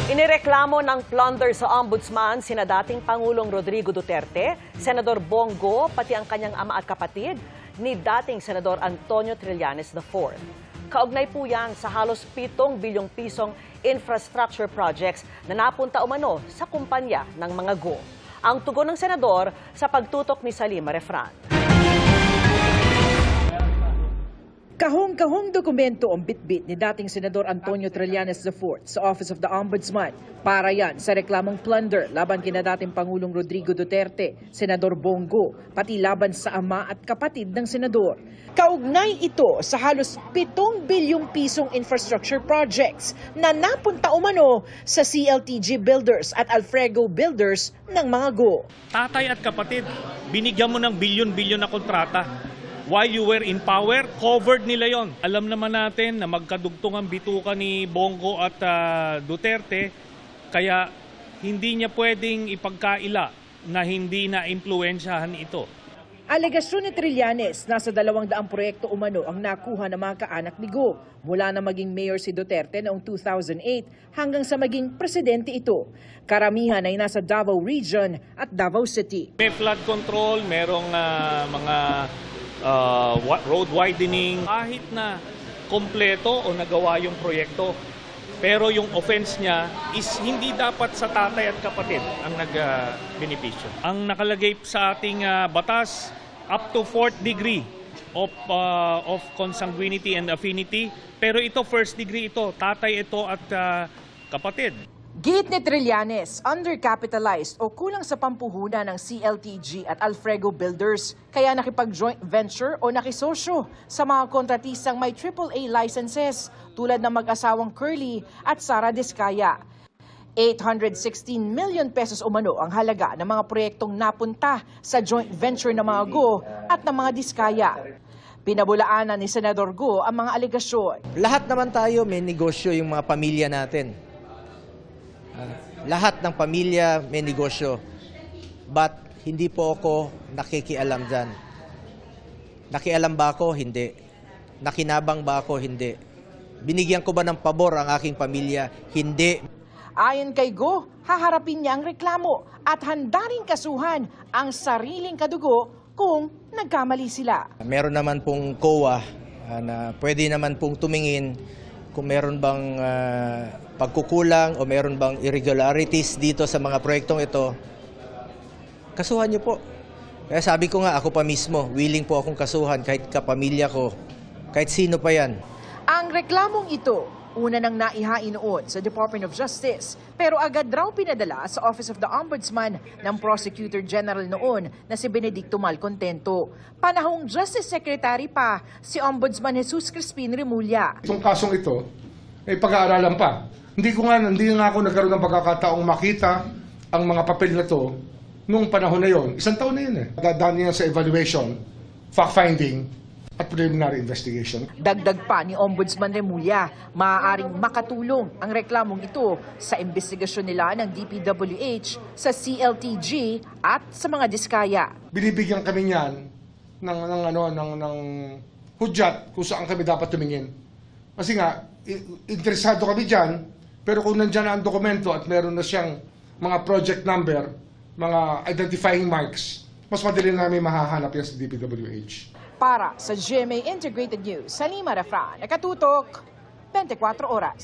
Inireklamo ng plunder sa ombudsman sina dating Pangulong Rodrigo Duterte, Senador Bongo, pati ang kanyang ama at kapatid ni dating Senador Antonio Trillanes IV. Kaugnay po yan sa halos 7 bilyong pisong infrastructure projects na napunta umano sa kumpanya ng mga go. Ang tugon ng senador sa pagtutok ni Salima Refran. Kahong-kahong dokumento ang bitbit ni dating Senador Antonio Trillanes IV sa Office of the Ombudsman para yan sa reklamong plunder laban kina dating Pangulong Rodrigo Duterte, Senador Bongo, pati laban sa ama at kapatid ng senador. Kaugnay ito sa halos 7 bilyong pisong infrastructure projects na napunta umano sa CLTG Builders at Alfrego Builders ng mga go. Tatay at kapatid, binigyan mo ng bilyon-bilyon na kontrata. While you were in power, covered nila yon. Alam naman natin na magkadugtong ang bituka ni Bongo at Duterte, kaya hindi niya pwedeng ipagkaila na hindi na-impluensyahan ito. Alegasyon ni Trillanes, nasa 200 proyekto umano ang nakuha ng mga kaanak ni Go mula na maging mayor si Duterte noong 2008 hanggang sa maging presidente ito. Karamihan ay nasa Davao Region at Davao City. May flood control, merong mga road widening, kahit na kompleto o nagawa yung proyekto. Pero yung offense niya is hindi dapat sa tatay at kapatid ang nag-benepisyo. Ang nakalagay sa ating batas, up to 4th degree of consanguinity and affinity. Pero ito, 1st degree ito, tatay ito at kapatid. Git ni Trillanes, undercapitalized o kulang sa pampuhunan ng CLTG at Alfrego Builders, kaya nakipag-joint venture o nakisosyo sa mga kontratisang may AAA licenses tulad ng mag-asawang Curly at Sara Diskaya. 816 million pesos umano ang halaga ng mga proyektong napunta sa joint venture ng mga Go at ng mga Diskaya. Pinabulaanan ni Senador Go ang mga alegasyon. Lahat naman tayo may negosyo, yung mga pamilya natin. Lahat ng pamilya may negosyo, but hindi po ako nakikialam dyan. Nakialam ba ako? Hindi. Nakinabang ba ako? Hindi. Binigyan ko ba ng pabor ang aking pamilya? Hindi. Ayon kay Go, haharapin niya ang reklamo at handa ring kasuhan ang sariling kadugo kung nagkamali sila. Meron naman pong COA na pwede naman pong tumingin kung meron bang pagkukulang o meron bang irregularities dito sa mga proyektong ito, kasuhan niyo po. Kaya sabi ko nga, ako pa mismo, willing po akong kasuhan kahit kapamilya ko, kahit sino pa yan. Ang reklamong ito, una nang naihain noon sa Department of Justice, pero agad raw pinadala sa Office of the Ombudsman ng Prosecutor General noon na si Benedicto Malcontento. Panahong Justice Secretary pa si Ombudsman Jesus Crispin Remulla. Itong kasong ito ay pag-aaralan pa. Hindi nga ako nagkaroon ng pagkakataong makita ang mga papel na to nung panahon na yon. 1 taon na yun eh. Dadaan niya sa evaluation, fact-finding, at preliminary investigation. Dagdag pa ni Ombudsman Remulla, maaaring makatulong ang reklamong ito sa investigasyon nila ng DPWH sa CLTG at sa mga Diskaya. Binibigyan kami niyan ng hudyat kung saan kami dapat tumingin. Kasi nga, interesado kami dyan, pero kung nandyan na ang dokumento at meron na siyang mga project number, mga identifying marks, mas madali namin mahahanap yan sa DPWH. Para sa GMA Integrated News, Salima Refran, nakatutok, 24 oras.